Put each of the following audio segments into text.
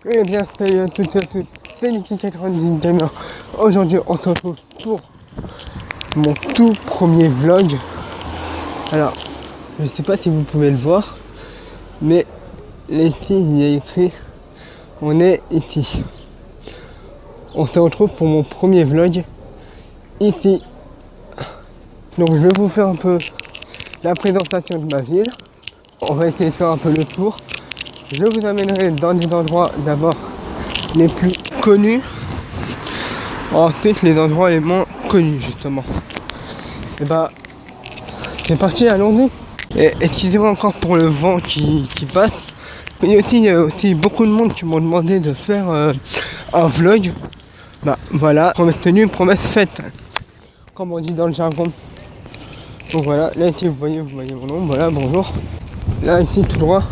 Eh bien, salut à toutes et à tous, c'est Niki90 Gamer. Aujourd'hui, on se retrouve pour mon tout premier vlog. Alors, je ne sais pas si vous pouvez le voir, mais ici, il y a écrit « On est ici ». On se retrouve pour mon premier vlog ici. Donc, je vais vous faire un peu la présentation de ma ville. On va essayer de faire un peu le tour. Je vous amènerai dans des endroits d'abord les plus connus, ensuite les endroits les moins connus justement. Et bah c'est parti, allons-y. Et excusez-moi encore pour le vent qui passe. Il y a aussi beaucoup de monde qui m'ont demandé de faire un vlog. Bah voilà, promesse tenue, promesse faite, comme on dit dans le jargon. Donc voilà, là ici vous voyez mon nom, voilà, bonjour. Là ici tout droit,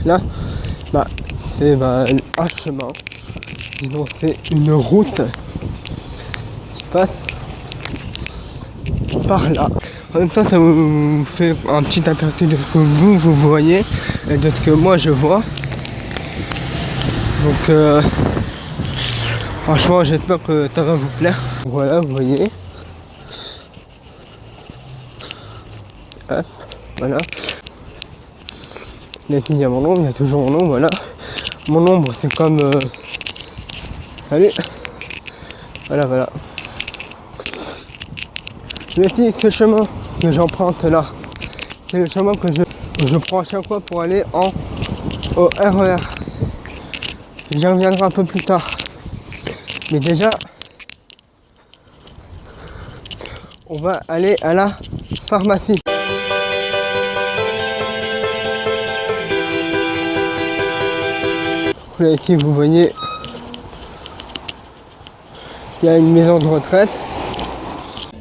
là, bah c'est un chemin. Disons c'est une route qui passe par là. En même temps ça vous fait un petit aperçu de ce que vous voyez et de ce que moi je vois. Donc franchement j'espère que ça va vous plaire. Voilà, vous voyez. Hop, voilà. Là il y a mon ombre, il y a toujours mon ombre, voilà. Mon ombre c'est comme salut. Voilà. Ici, ce chemin que j'emprunte là, c'est le chemin que je prends à chaque fois pour aller au RER. J'y reviendrai un peu plus tard. Mais déjà, on va aller à la pharmacie. Là ici, vous voyez, il y a une maison de retraite.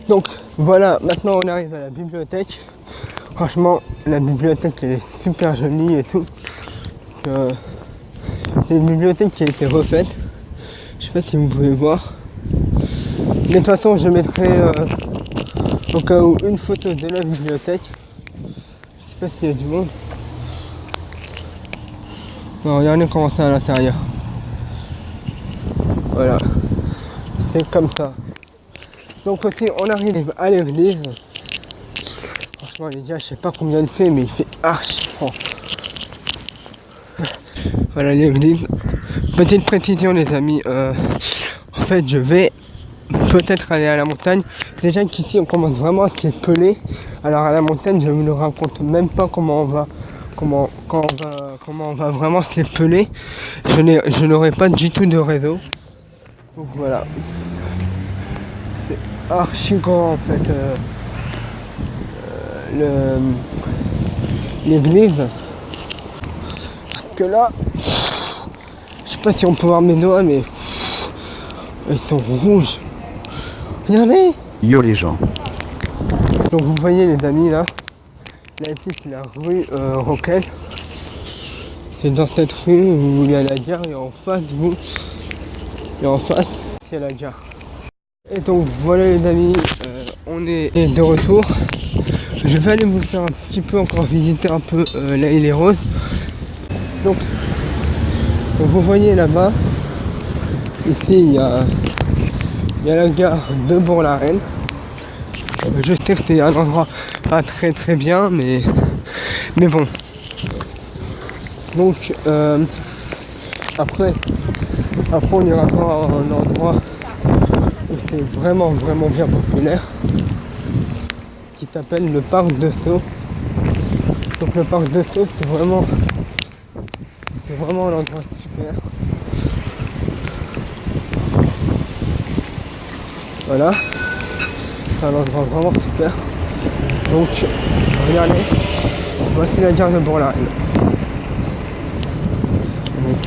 Donc voilà, maintenant on arrive à la bibliothèque. Franchement, la bibliothèque elle est super jolie et tout. C'est une bibliothèque qui a été refaite. Je sais pas si vous pouvez voir. Mais de toute façon, je mettrai au cas où une photo de la bibliothèque. Je sais pas s'il y a du monde. Bon, regardez comment c'est à l'intérieur. Voilà. C'est comme ça. Donc aussi on arrive à l'église. Franchement les gars, je sais pas combien il fait, mais il fait archi franc. Voilà l'église. Petite précision les amis, en fait je vais peut-être aller à la montagne. Déjà qu'ici on commence vraiment à se les peler. Alors à la montagne je ne me raconte même pas comment on va vraiment se les peler. Je n'aurai pas du tout de réseau. Donc voilà. Archi grand en fait l'église, parce que là je sais pas si on peut voir mes doigts mais ils sont rouges, regardez. Yo les gens. Donc vous voyez les amis là ici c'est la rue Roquette. C'est dans cette rue où il y a la gare et en face il y a la gare. Et donc voilà les amis, on est de retour. Je vais aller vous faire un petit peu encore visiter un peu la île Rose. Donc vous voyez là-bas, ici il y a la gare de Bourg-la-Reine. Je sais que c'est un endroit pas très bien, mais bon. Donc après on ira voir un endroit où c'est vraiment bien populaire, qui s'appelle le parc de Sceaux. Donc le parc de Sceaux c'est vraiment un endroit super. Voilà, c'est un endroit vraiment super. Donc regardez, voici la gare de Bourg-la-Reine. Donc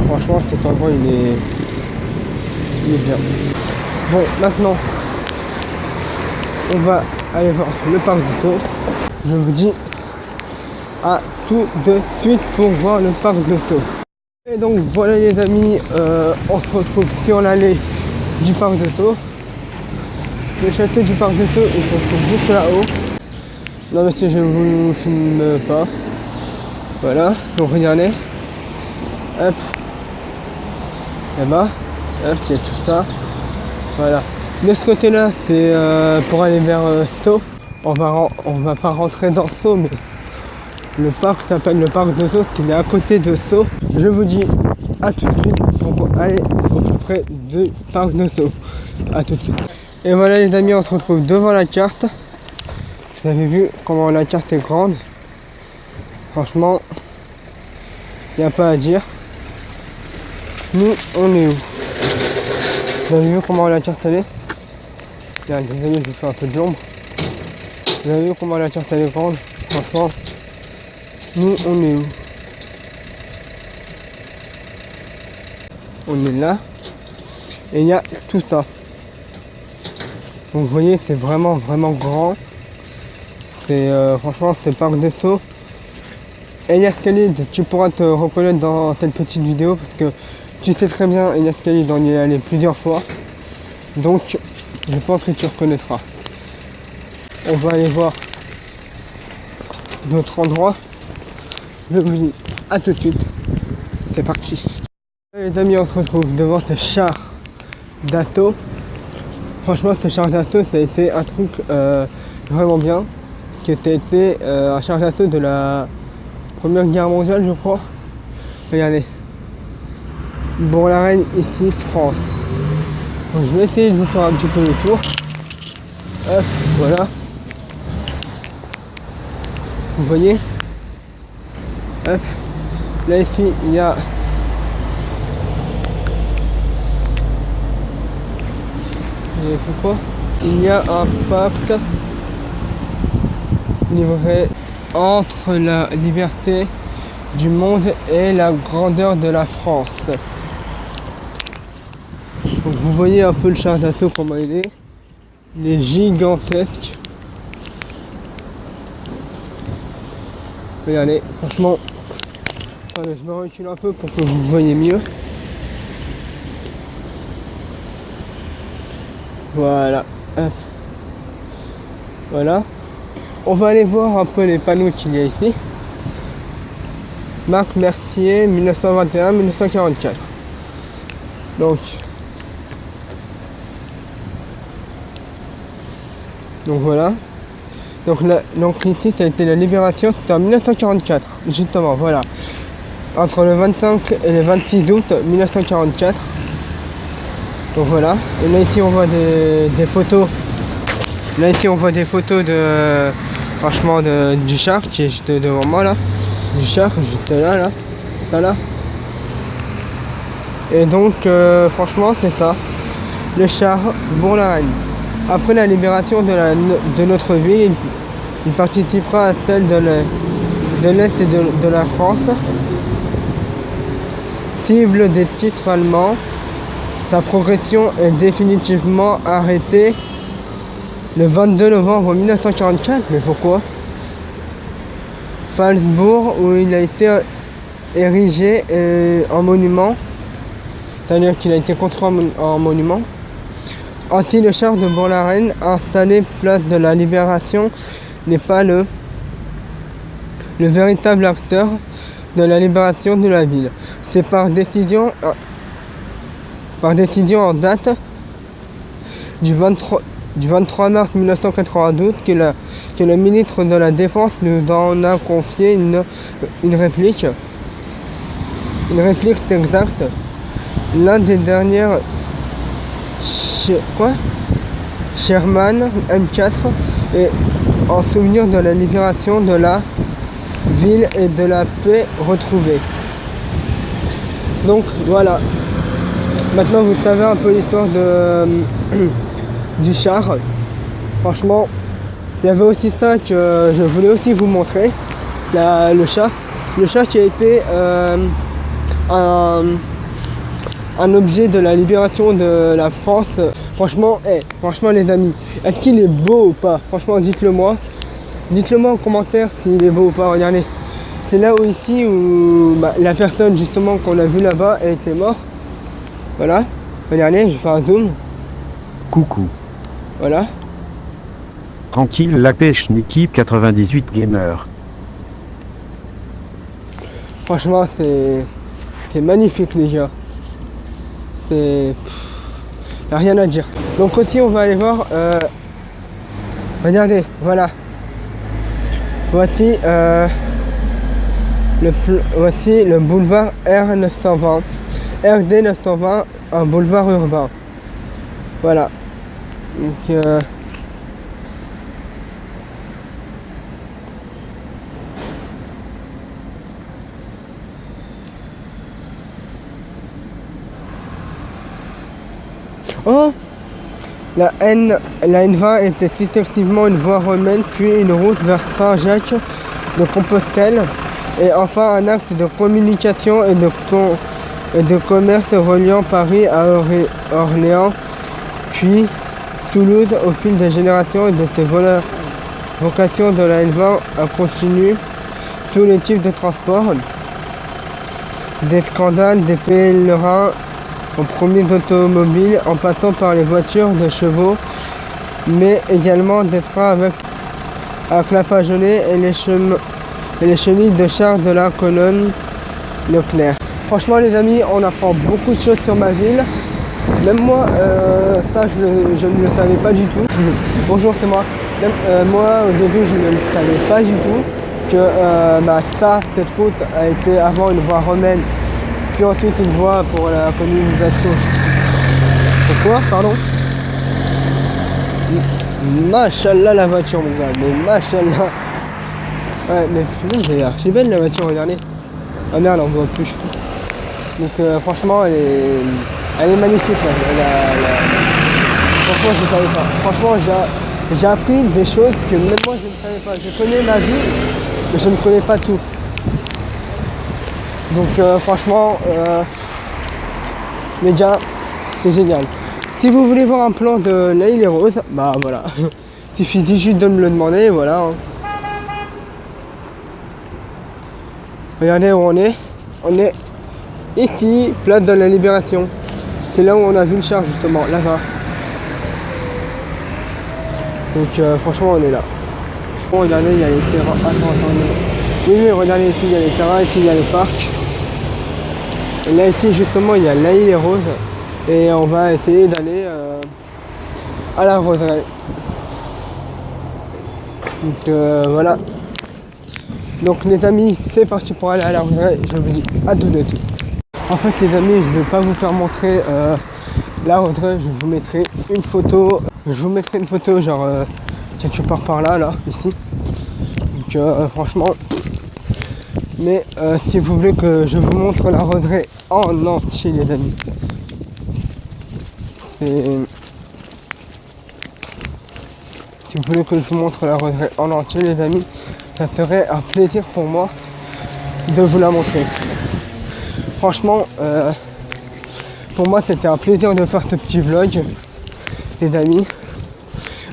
franchement cet endroit il est bien. Bon, maintenant on va aller voir le parc du Sceaux. Je vous dis à tout de suite pour voir le parc de Sceaux. Et donc voilà les amis, on se retrouve sur l'allée du parc de Sceaux. Le château du parc de Sceaux il se trouve juste là-haut. Non mais si je vous filme pas. Voilà, donc regardez. Hop. là-bas. Hop, il y a tout ça. Voilà. De ce côté-là, c'est pour aller vers Sceaux. On va pas rentrer dans Sceaux, mais le parc s'appelle le parc de Sceaux, qui est à côté de Sceaux. Je vous dis à tout de suite pour aller au plus près du parc de Sceaux. À tout de suite. Et voilà les amis, on se retrouve devant la carte. Vous avez vu comment la carte est grande. Franchement, il n'y a pas à dire. Nous, on est où? Vous avez vu comment la carte elle est? Là, désolé, je vais faire un peu de l'ombre. Vous avez vu comment la carte elle est grande? Franchement, nous, on est où? On est là. Et il y a tout ça. Donc vous voyez, c'est vraiment grand. C'est franchement, c'est parc de Sceaux. Elias Khalid, tu pourras te reconnaître dans cette petite vidéo parce que tu sais très bien, Elias Khalid, on y est allé plusieurs fois. Donc, je pense que tu reconnaîtras. On va aller voir d'autres endroits. Je vous dis à tout de suite. C'est parti. Les amis, on se retrouve devant ce char d'assaut. Franchement, ce char d'assaut, ça a été un truc vraiment bien. Que ça a été un char d'assaut de la Première Guerre mondiale, je crois. Regardez. Bourg-la-Reine, ici, France. Donc, je vais essayer de vous faire un petit peu le tour. Hop, voilà. Vous voyez? Hop. Là, ici, il y a... Il y a un pacte livré entre la liberté du monde et la grandeur de la France. Donc vous voyez un peu le char d'assaut comment il est. Il est gigantesque. Regardez, franchement, attendez, je me recule un peu pour que vous voyez mieux. Voilà. Hop. Voilà. On va aller voir un peu les panneaux qu'il y a ici. Marc Mercier, 1921-1944. Donc voilà. Donc ici ça a été la libération, c'était en 1944. Justement, voilà. Entre le 25 et le 26 août 1944. Donc voilà. Et là ici on voit des photos. Là ici on voit des photos de franchement du char qui est juste devant moi là. Du char juste là. Ça là. Et donc franchement c'est ça. Le char Bourg-la-Reine. Après la libération de notre ville, il participera à celle de l'Est et de la France. Cible des titres allemands. Sa progression est définitivement arrêtée le 22 novembre 1944. Mais pourquoi? Phalsbourg, où il a été érigé en monument, c'est-à-dire qu'il a été construit en monument. Ainsi, le char de Bourg-la-Reine, installé place de la Libération, n'est pas le véritable acteur de la libération de la ville. C'est par décision en date du 23 mars 1992 que le ministre de la Défense nous en a confié une réplique. Une réplique exacte. L'un des dernières Sherman M4 et en souvenir de la libération de la ville et de la paix retrouvée. Donc voilà. Maintenant vous savez un peu l'histoire du char. Franchement, il y avait aussi ça que je voulais aussi vous montrer. Le chat. Le chat qui a été un objet de la libération de la France. Franchement, franchement les amis, est-ce qu'il est beau ou pas? Franchement, dites-le moi. Dites-le moi en commentaire s'il est beau ou pas. Regardez, c'est là où ici où la personne justement qu'on a vu là-bas, elle était morte. Voilà, regardez, je vais faire un zoom. Coucou. Voilà. Tranquille la pêche Niki 98 Gamer. Franchement, c'est magnifique les gars. c'est... y a rien à dire. Donc aussi on va aller voir, regardez, voilà. Voici, voici le boulevard R920, RD 920, un boulevard urbain. Voilà. Donc, oh, la N20 était effectivement une voie romaine, puis une route vers Saint-Jacques de Compostelle, et enfin un acte de communication et de commerce reliant Paris à Orléans, puis Toulouse au fil des générations et de ses vocations de la N20 a continué tous les types de transports, des scandales, des pèlerins, aux premiers automobiles en passant par les voitures de chevaux, mais également des trains avec clapage au nez et les chenilles de chars de la colonne Leclerc. Franchement les amis, on apprend beaucoup de choses sur ma ville. Même moi, ça je ne le savais pas du tout. Bonjour, c'est moi. Moi au début je ne le savais pas du tout que cette route a été avant une voie romaine, puis ensuite une voie pour la colonisation. Pourquoi? Pardon? Machallah la voiture mon gars, mais machallah. Ouais mais elle est archi belle la voiture, regardez. Ah merde, on voit plus. Donc franchement elle est magnifique là. Franchement je ne savais pas. Franchement j'ai appris des choses que même moi je ne savais pas. Je connais ma vie, mais je ne connais pas tout. Donc franchement, média, c'est génial. Si vous voulez voir un plan de l'Île et Rose, bah voilà. Il suffit juste de me le demander, voilà. Regardez où on est. On est ici, place de la Libération. C'est là où on a vu le char justement, là-bas. Donc franchement on est là. Bon, regardez, il y a les terrains. Attendez. Oui, regardez ici, il y a les terrains, ici il y a les parcs. Et là ici justement il y a l'Île et Rose. Et on va essayer d'aller à la roseraie. Donc voilà. Donc les amis, c'est parti pour aller à la roseraie. Je vous dis à tout de suite. En fait les amis, je ne vais pas vous faire montrer la roseraie. Je vous mettrai une photo. Je vous mettrai une photo genre quelque part par là, ici. Donc franchement. Mais si vous voulez que je vous montre la roseraie en entier les amis. Et si vous voulez que je vous montre la roseraie en entier les amis, ça serait un plaisir pour moi de vous la montrer. Franchement, pour moi c'était un plaisir de faire ce petit vlog les amis.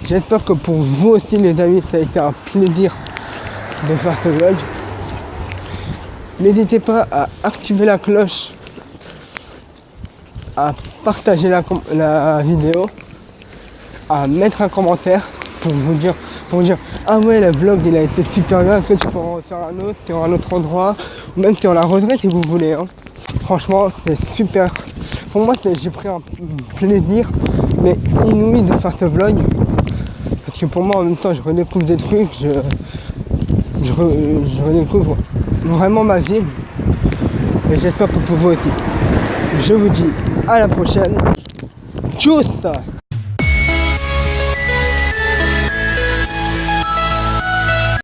J'espère que pour vous aussi les amis ça a été un plaisir de faire ce vlog. N'hésitez pas à activer la cloche, à partager la vidéo, à mettre un commentaire pour vous dire ah ouais le vlog il a été super bien, est-ce que tu peux en refaire un autre sur un autre endroit, ou même sur la roseraie si vous voulez hein. Franchement c'est super. Pour moi j'ai pris un plaisir mais inouï de faire ce vlog. Parce que pour moi en même temps je redécouvre des trucs, je redécouvre vraiment ma vie. Et j'espère que pour vous aussi. Je vous dis à la prochaine. Tchuss!